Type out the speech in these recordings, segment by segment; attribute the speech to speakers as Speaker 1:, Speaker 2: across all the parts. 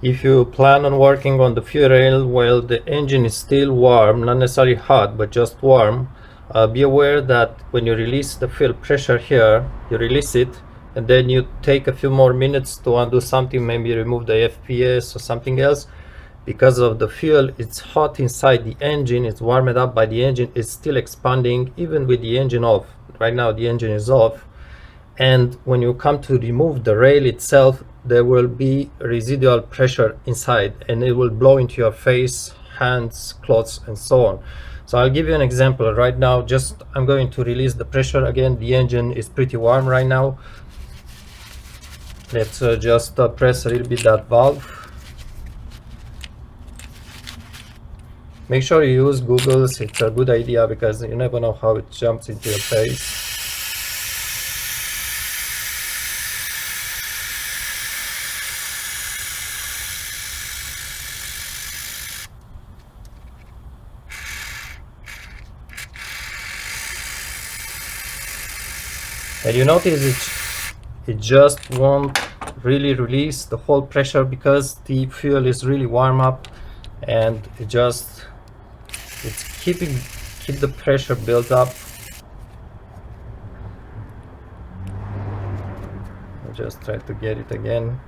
Speaker 1: If you plan on working on the fuel rail while the engine is still warm, not necessarily hot, but just warm, be aware that when you release the fuel pressure here, you release it, and then you take a few more minutes to undo something, maybe remove the FPS or something else. Because of the fuel, it's hot inside the engine, it's warmed up by the engine, it's still expanding even with the engine off. Right now the engine is off, and when you come to remove the rail itself, there will be residual pressure inside and it will blow into your face, hands, clothes, and so on. So I'll give you an example right now. Just I'm going to release the pressure again. The engine is pretty warm right now. Let's just press a little bit that valve. Make sure you use Google's, it's a good idea because you never know how it jumps into your face. And you notice it just won't really release the whole pressure because the fuel is really warm up, and it's keep the pressure built up. I'll just try to get it again.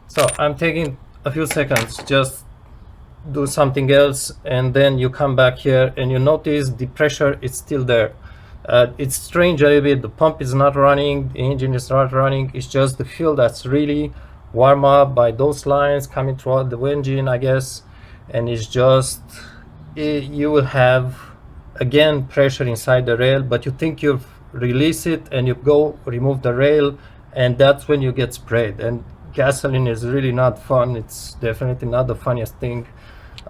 Speaker 1: So I'm taking a few seconds, just do something else, and then you come back here and you notice the pressure is still there. It's strange a little bit, the pump is not running, the engine is not running, it's just the fuel that's really warm up by those lines coming throughout the engine, I guess, and it's just, you will have again pressure inside the rail, but you think you've released it and you go remove the rail, and that's when you get sprayed. And gasoline is really not fun. It's definitely not the funniest thing,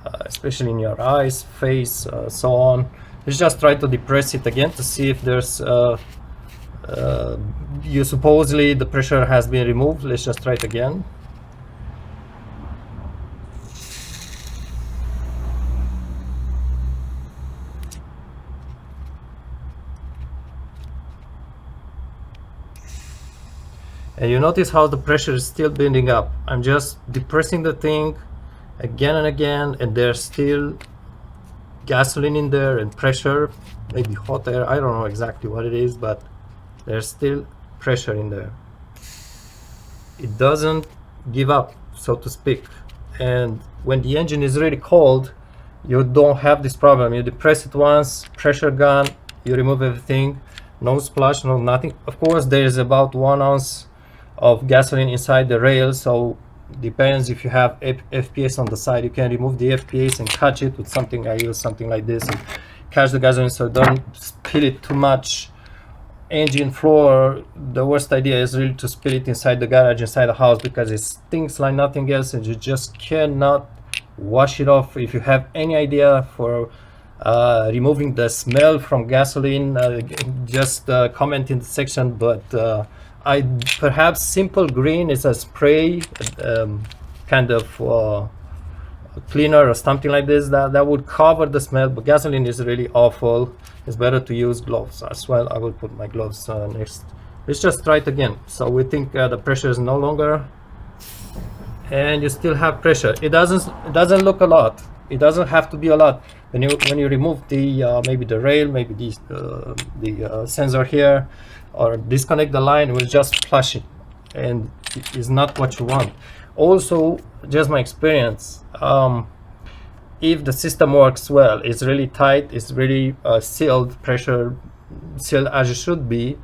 Speaker 1: especially in your eyes, face, so on. Let's just try to depress it again to see if there's supposedly the pressure has been removed. Let's just try it again. And you notice how the pressure is still building up. I'm just depressing the thing again and again, and there's still gasoline in there and pressure, maybe hot air, I don't know exactly what it is, but there's still pressure in there. It doesn't give up, so to speak. And when the engine is really cold, you don't have this problem. You depress it once, pressure gone, you remove everything, no splash, no nothing. Of course, there is about 1 ounce of gasoline inside the rail, so depends. If you have FPS on the side, you can remove the FPS and catch it with something. I use something like this and catch the gasoline so don't spill it too much. Engine floor, the worst idea is really to spill it inside the garage, inside the house, because it stinks like nothing else and you just cannot wash it off. If you have any idea for removing the smell from gasoline, just comment in the section. But perhaps Simple Green is a spray, kind of cleaner or something like this that would cover the smell, but gasoline is really awful. It's better to use gloves as well. I will put my gloves next. Let's just try it again. So we think the pressure is no longer, and you still have pressure. It doesn't look a lot. It doesn't have to be a lot. When you remove the maybe the rail, maybe the sensor here, or disconnect the line, it will just flash it, and it is not what you want. Also, just my experience, if the system works well, it's really tight, it's really sealed, pressure sealed as it should be.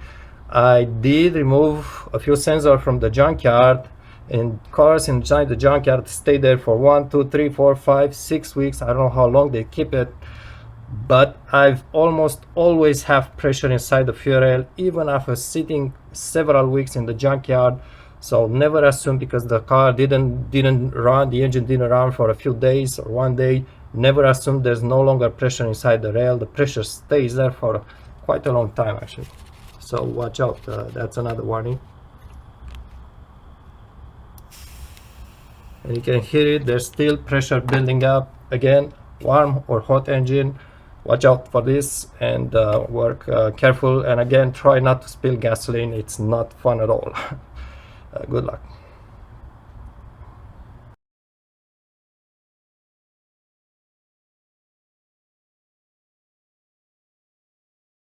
Speaker 1: I did remove a few sensors from the junkyard, and cars inside the junkyard stay there for 1, 2, 3, 4, 5, 6 weeks. I don't know how long they keep it, but I've almost always have pressure inside the fuel rail, even after sitting several weeks in the junkyard. So never assume because the car didn't run, the engine didn't run for a few days or 1 day, never assume there's no longer pressure inside the rail. The pressure stays there for quite a long time actually. so watch out. That's another warning. And you can hear it, there's still pressure building up. Again, warm or hot engine, watch out for this, and work careful, and again, try not to spill gasoline. It's not fun at all. Good luck.